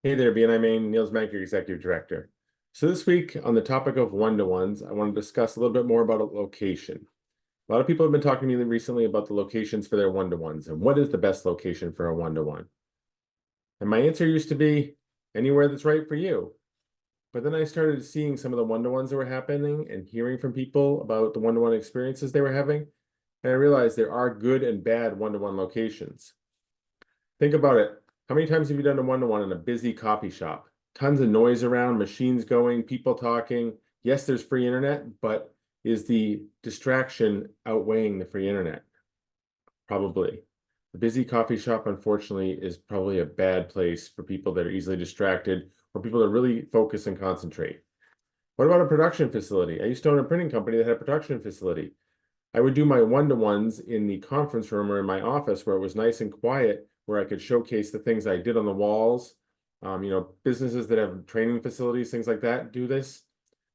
Hey there, BNI Maine, Niels Manker, Executive Director. So this week on the topic of one-to-ones, I want to discuss a little bit more about a location. A lot of people have been talking to me recently about the locations for their one-to-ones and what is the best location for a one-to-one. And my answer used to be anywhere that's right for you. But then I started seeing some of the one-to-ones that were happening and hearing from people about the one-to-one experiences they were having. And I realized there are good and bad one-to-one locations. Think about it. How many times have you done a one-to-one in a busy coffee shop? Tons of noise around, machines going, people talking. Yes, there's free internet, but is the distraction outweighing the free internet? Probably. The busy coffee shop, unfortunately, is probably a bad place for people that are easily distracted or people that really focus and concentrate. What about a production facility? I used to own a printing company that had a production facility. I would do my one-to-ones in the conference room or in my office where it was nice and quiet, where I could showcase the things I did on the walls. Businesses that have training facilities, things like that, do this,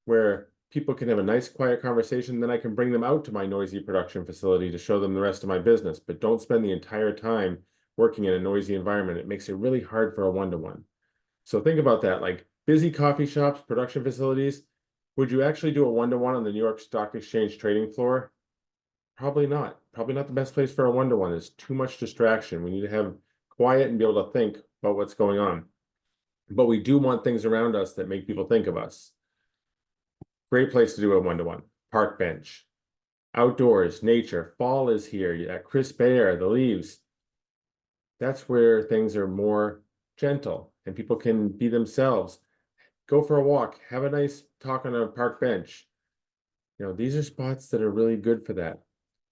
where people can have a nice, quiet conversation. Then I can bring them out to my noisy production facility to show them the rest of my business, but don't spend the entire time working in a noisy environment. It makes it really hard for a one-to-one. So think about that, like busy coffee shops, production facilities. Would you actually do a one-to-one on the New York Stock Exchange trading floor? Probably not. Probably not the best place for a one-to-one. There's too much distraction. We need to have quiet and be able to think about what's going on. But we do want things around us that make people think of us. Great place to do a one-to-one. Park bench. Outdoors, nature. Fall is here. That crisp air, the leaves. That's where things are more gentle and people can be themselves. Go for a walk. Have a nice talk on a park bench. These are spots that are really good for that.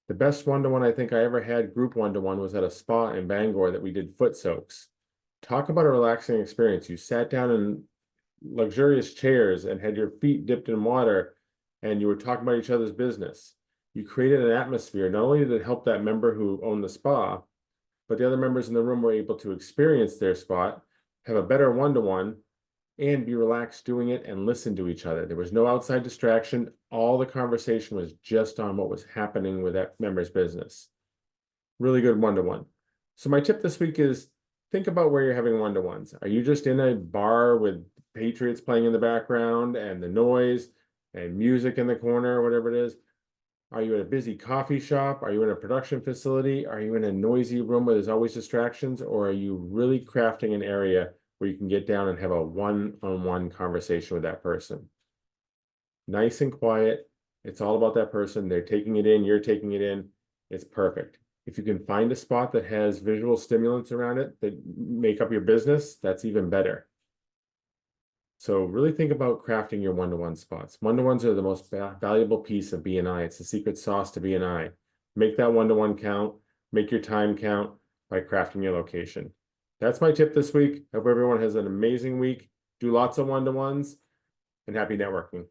The best one-to-one I think I ever had, group one-to-one, was at a spa in Bangor that we did foot soaks. Talk about a relaxing experience. You sat down in luxurious chairs and had your feet dipped in water and you were talking about each other's business. You created an atmosphere. Not only did it help that member who owned the spa, but the other members in the room were able to experience their spot, have a better one-to-one, and be relaxed doing it and listen to each other. There was no outside distraction. All the conversation was just on what was happening with that member's business. Really good one-to-one. So my tip this week is think about where you're having one-to-ones. Are you just in a bar with Patriots playing in the background and the noise and music in the corner, whatever it is? Are you in a busy coffee shop? Are you in a production facility? Are you in a noisy room where there's always distractions? Or are you really crafting an area where you can get down and have a one-on-one conversation with that person? Nice and quiet. It's all about that person. They're taking it in, you're taking it in. It's perfect. If you can find a spot that has visual stimulants around it that make up your business, that's even better. So really think about crafting your one-to-one spots. One-to-ones are the most valuable piece of BNI. It's the secret sauce to BNI. Make that one-to-one count. Make your time count by crafting your location. That's my tip this week. Hope everyone has an amazing week. Do lots of one-to-ones and happy networking.